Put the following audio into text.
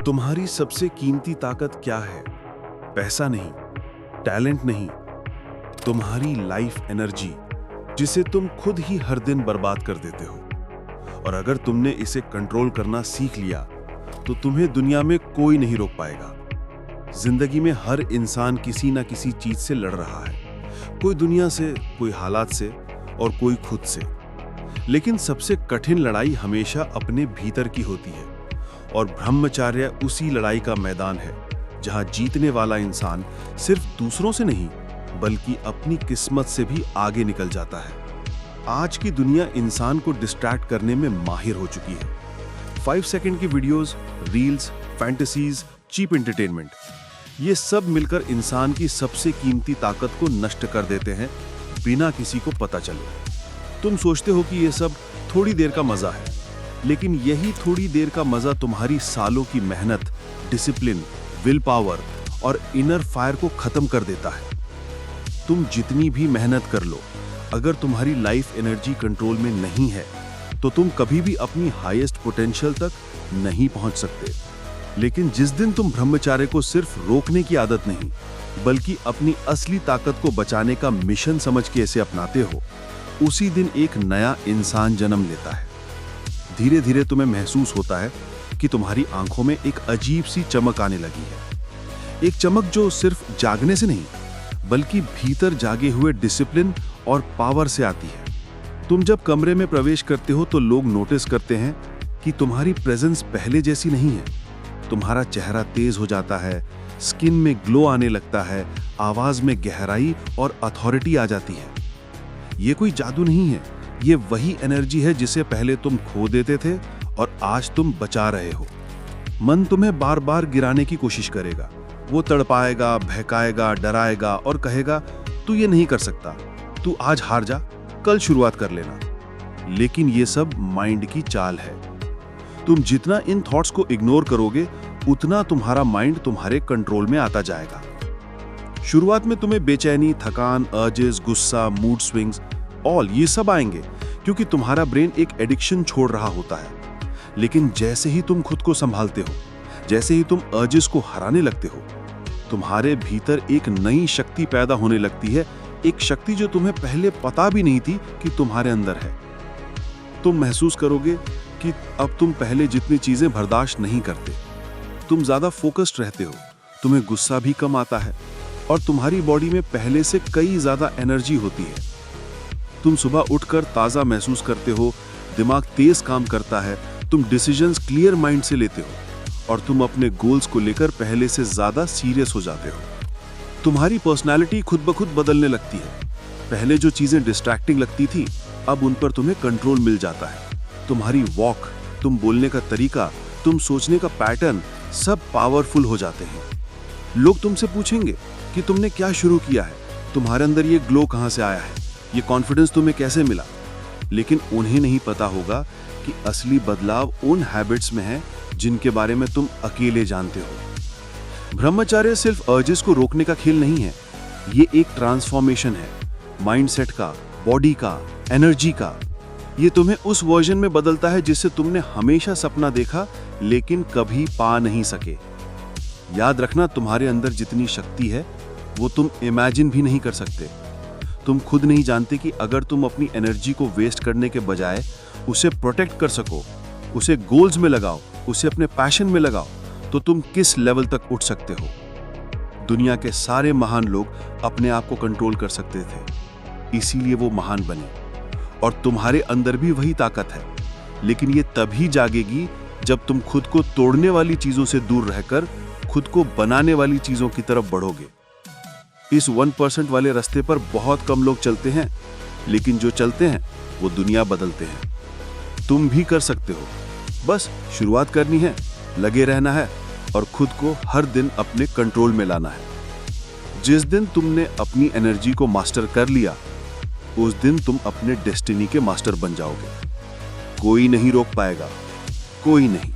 तुम्हारी सबसे कीमती ताकत क्या है? पैसा नहीं, टैलेंट नहीं, तुम्हारी लाइफ एनर्जी, जिसे तुम खुद ही हर दिन बर्बाद कर देते हो। और अगर तुमने इसे कंट्रोल करना सीख लिया तो तुम्हें दुनिया में कोई नहीं रोक पाएगा। जिंदगी में हर इंसान किसी ना किसी चीज से लड़ रहा है, कोई दुनिया से, कोई हालात से और कोई खुद से। लेकिन सबसे कठिन लड़ाई हमेशा अपने भीतर की होती है, और ब्रह्मचर्य उसी लड़ाई का मैदान है जहां जीतने वाला इंसान सिर्फ दूसरों से नहीं बल्कि अपनी किस्मत से भी आगे निकल जाता है। आज की दुनिया इंसान को डिस्ट्रैक्ट करने में माहिर हो चुकी है। 5 सेकंड की videos, reels, fantasies, cheap entertainment, ये सब मिलकर इंसान की सबसे कीमती ताकत को नष्ट कर देते हैं बिना किसी को पता चले। तुम सोचते हो कि ये सब थोड़ी देर का मजा है, लेकिन यही थोड़ी देर का मजा तुम्हारी सालों की मेहनत, डिसिप्लिन, विल पावर और इनर फायर को खत्म कर देता है। तुम जितनी भी मेहनत कर लो, अगर तुम्हारी लाइफ एनर्जी कंट्रोल में नहीं है तो तुम कभी भी अपनी हाईएस्ट पोटेंशियल तक नहीं पहुंच सकते। लेकिन जिस दिन तुम ब्रह्मचर्य को सिर्फ रोकने की आदत नहीं बल्कि अपनी असली ताकत को बचाने का मिशन समझ के इसे अपनाते हो, उसी दिन एक नया इंसान जन्म लेता है। धीरे धीरे तुम्हें महसूस होता है कि तुम्हारी आंखों में एक अजीब सी चमक आने लगी है। एक चमक जो सिर्फ जागने से नहीं बल्कि भीतर जागे हुए डिसिप्लिन और पावर से आती है। तुम जब कमरे में प्रवेश करते हो तो लोग नोटिस करते हैं कि तुम्हारी प्रेजेंस पहले जैसी नहीं है। तुम्हारा चेहरा तेज हो जाता है, स्किन में ग्लो आने लगता है, आवाज में गहराई और अथॉरिटी आ जाती है। ये कोई जादू नहीं है, ये वही एनर्जी है जिसे पहले तुम खो देते थे और आज तुम बचा रहे हो। मन तुम्हें बार बार गिराने की कोशिश करेगा, वो तड़पाएगा, बहकाएगा, डराएगा और कहेगा तू ये नहीं कर सकता, तू आज हार जा, कल शुरुआत कर लेना। लेकिन ये सब माइंड की चाल है। तुम जितना इन थॉट्स को इग्नोर करोगे उतना तुम्हारा माइंड तुम्हारे कंट्रोल में आता जाएगा। शुरुआत में तुम्हें बेचैनी, थकान, अर्जेस, गुस्सा, मूड स्विंग्स, ऑल ये सब आएंगे क्योंकि तुम्हारा ब्रेन एक एडिक्शन छोड़ रहा होता है। लेकिन जैसे ही तुम खुद को संभालते हो, जैसे ही तुम अर्जेस को हराने लगते हो, तुम्हारे भीतर एक नई शक्ति पैदा होने लगती है, एक शक्ति जो तुम्हें पहले पता भी नहीं थी कि तुम्हारे अंदर है। तुम महसूस करोगे कि अब तुम पहले जितनी चीजें बर्दाश्त नहीं करते। तुम ज्यादा फोकस्ड रहते हो, तुम्हें गुस्सा भी कम आता है और तुम्हारी बॉडी में पहले से कई ज्यादा एनर्जी होती है। तुम सुबह उठकर ताजा महसूस करते हो, दिमाग तेज काम करता है, तुम डिसीजंस क्लियर माइंड से लेते हो और तुम अपने गोल्स को लेकर पहले से ज्यादा सीरियस हो जाते हो। तुम्हारी पर्सनालिटी खुद ब खुद बदलने लगती है। पहले जो चीजें डिस्ट्रैक्टिंग लगती थी, अब उन पर तुम्हें कंट्रोल मिल जाता है। तुम्हारी वॉक, तुम बोलने का तरीका, तुम सोचने का पैटर्न सब पावरफुल हो जाते हैं। लोग तुमसे पूछेंगे कि तुमने क्या शुरू किया है, तुम्हारे अंदर ये ग्लो कहां से आया है, ये कॉन्फिडेंस तुम्हें कैसे मिला। लेकिन उन्हें नहीं पता होगा कि असली बदलाव उन हैबिट्स में है जिनके बारे में तुम अकेले जानते हो। ब्रह्मचर्य सिर्फ अर्जेस को रोकने का खेल नहीं है, ये एक ट्रांसफॉर्मेशन है, माइंडसेट का, बॉडी का, एनर्जी का। ये तुम्हें उस वर्जन में बदलता है जिससे तुमने हमेशा सपना देखा लेकिन कभी पा नहीं सके। याद रखना, तुम्हारे अंदर जितनी शक्ति है वो तुम इमेजिन भी नहीं कर सकते। तुम खुद नहीं जानते कि अगर तुम अपनी एनर्जी को वेस्ट करने के बजाय उसे प्रोटेक्ट कर सको, उसे गोल्स में लगाओ, उसे अपने पैशन में लगाओ, तो तुम किस लेवल तक उठ सकते हो। दुनिया के सारे महान लोग अपने आप को कंट्रोल कर सकते थे, इसीलिए वो महान बने। और तुम्हारे अंदर भी वही ताकत है, लेकिन ये तभी जागेगी जब तुम खुद को तोड़ने वाली चीजों से दूर रहकर खुद को बनाने वाली चीजों की तरफ बढ़ोगे। इस 1% वाले रास्ते पर बहुत कम लोग चलते हैं, लेकिन जो चलते हैं वो दुनिया बदलते हैं। तुम भी कर सकते हो, बस शुरुआत करनी है, लगे रहना है और खुद को हर दिन अपने कंट्रोल में लाना है। जिस दिन तुमने अपनी एनर्जी को मास्टर कर लिया, उस दिन तुम अपने डेस्टिनी के मास्टर बन जाओगे। कोई नहीं रोक पाएगा, कोई नहीं।